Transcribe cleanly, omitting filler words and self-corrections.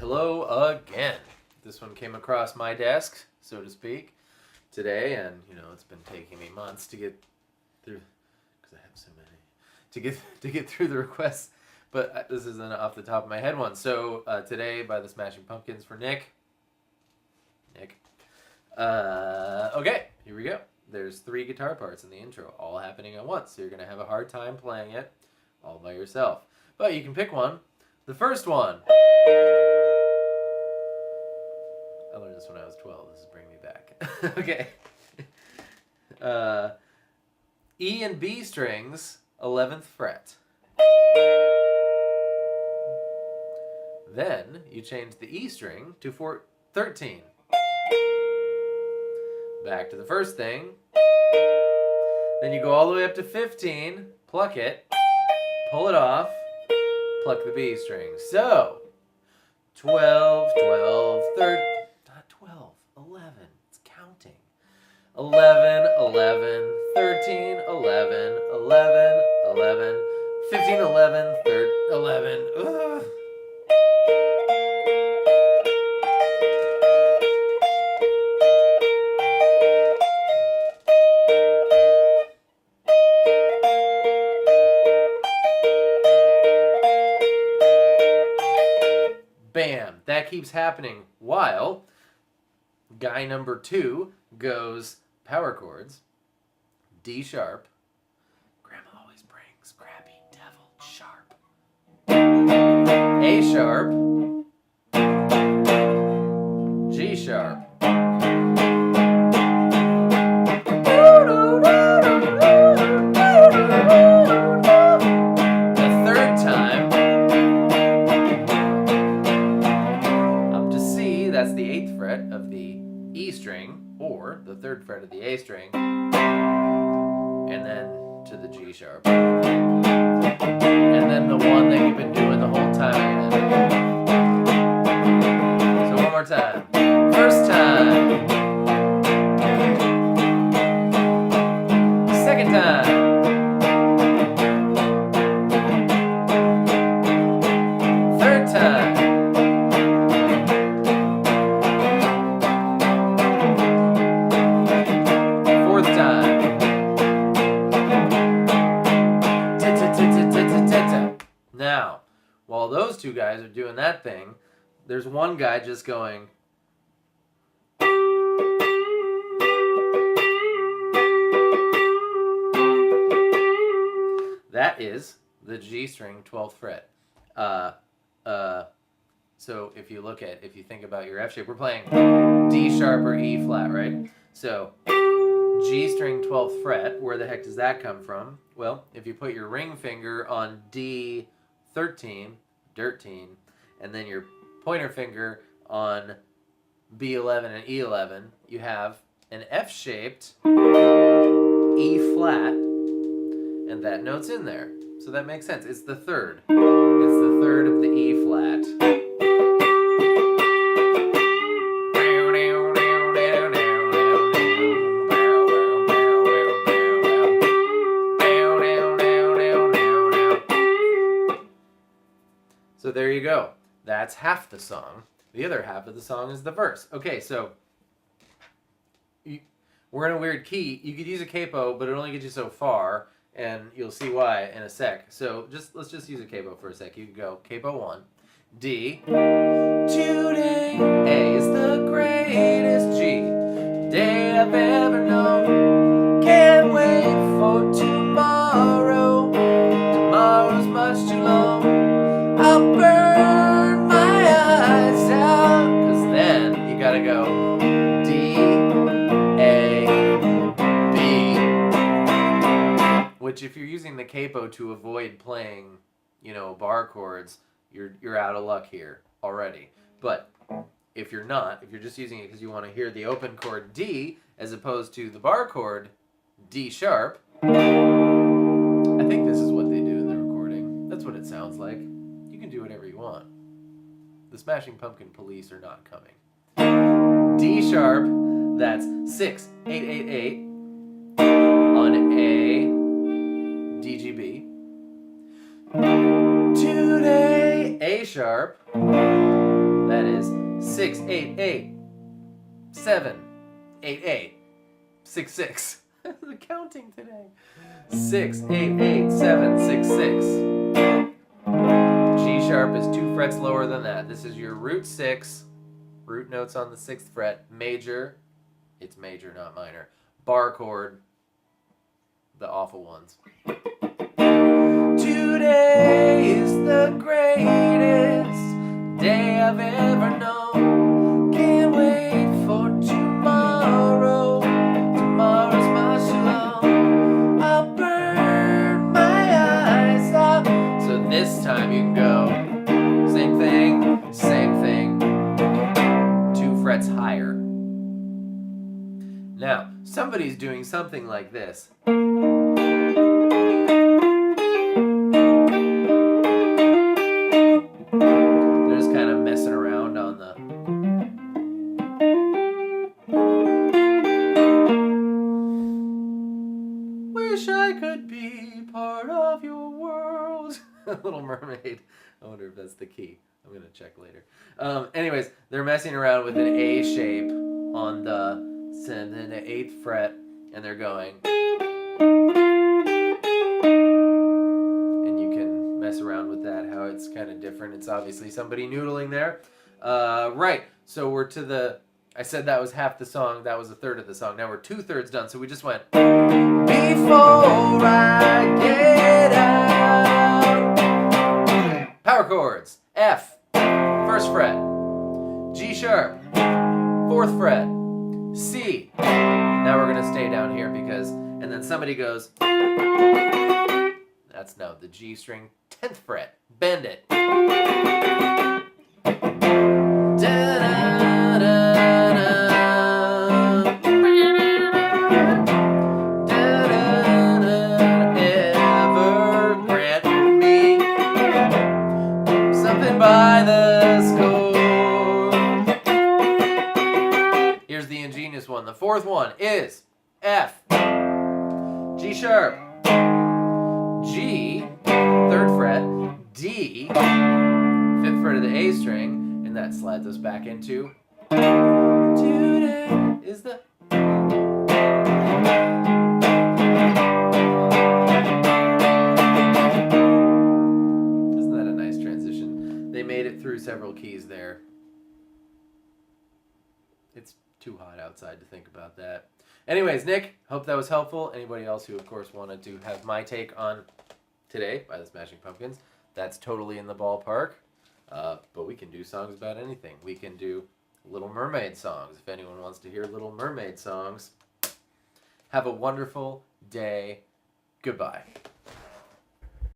hello again. This one came across my desk, so to speak, today, and it's been taking me months to get through because I have so many to get through the requests. But this is an off the top of my head one. So today, by the Smashing Pumpkins for Nick. Okay, here we go. There's 3 guitar parts in the intro, all happening at once. So you're gonna have a hard time playing it all by yourself. But you can pick one. The first one. I learned this when I was 12. This is bringing me back. Okay. E and B strings, 11th fret. Then you change the E string to 13. Back to the first thing. Then you go all the way up to 15, pluck it, pull it off, pluck the B string. So, 12, 13, not 12, 11, it's counting. 11, 11, 13, 11, 11, 11, 15, 11, 13, 11. Ugh. Bam! That keeps happening while guy number 2 goes power chords, D sharp, Grandma always brings crappy devil sharp, A sharp, G sharp. That's the 8th fret of the E string, or the 3rd fret of the A string, and then to the G sharp. And then the one that you've been doing the whole time again. So one more time. First time. Second time. Third time. Now, while those 2 guys are doing that thing, there's one guy just going. That is the G string 12th fret. So if you think about your F shape, we're playing D sharp or E flat, right? So G string 12th fret, where the heck does that come from? Well, if you put your ring finger on D 13, and then your pointer finger on B11 and E11, you have an F-shaped E flat, and that note's in there. So that makes sense. It's the 3rd. It's the 3rd of the E flat. So there you go. That's half the song. The other half of the song is the verse. Okay, so we're in a weird key. You could use a capo, but it only gets you so far, and you'll see why in a sec. So let's just use a capo for a sec. You can go capo 1, D. Today, A is the greatest G day I've ever known. Can't wait for tomorrow. Tomorrow's much too long. I'll burn my eyes out. Because then you gotta go D, A, B. Which if you're using the capo to avoid playing, bar chords, you're out of luck here already. But if you're not, if you're just using it because you want to hear the open chord D as opposed to the bar chord D sharp, I think this is what they do in the recording. That's what it sounds like. You can do whatever you want. The Smashing Pumpkin police are not coming. D sharp, that's 6, 8, 8, 8 on A, D, G, B. Today, A sharp, that's that is 6, 8, 8, 7, 8, 8, 6, 6. The counting today. 6, 8, 8, 7, 6, 6. G sharp is 2 frets lower than that. This is your root 6. Root notes on the 6th fret. Major. It's major, not minor. Bar chord. The awful ones. Today is the greatest day I've ever known. Can't wait for tomorrow. Tomorrow's my shalom. I'll burn my eyes out. So this time you can go same thing, same thing. 2 frets higher. Now, somebody's doing something like this. They're just kind of messing around on the... Wish I could be part of your world. Little Mermaid. I wonder if that's the key. I'm going to check later. Anyways, they're messing around with an A shape on the 8th fret, and they're going. And you can mess around with that, how it's kind of different. It's obviously somebody noodling there. Right, so we're to the... I said that was half the song. That was a third of the song. Now we're 2/3 done, so we just went... Before I get out. Power chords. F, 1st fret. G sharp, 4th fret. C. Now we're going to stay down here because... And then somebody goes... That's no, the G string, 10th fret. Bend it. Ever grant me something by the score. Here's the ingenious one. The 4th one is F, G sharp, G, 3rd fret, D, 5th fret of the A string, and that slides us back into today is the... Isn't that a nice transition? They made it through several keys there. It's too hot outside to think about that. Anyways, Nick, hope that was helpful. Anybody else who, of course, wanted to have my take on Today by the Smashing Pumpkins, that's totally in the ballpark. But we can do songs about anything. We can do Little Mermaid songs, if anyone wants to hear Little Mermaid songs. Have a wonderful day. Goodbye.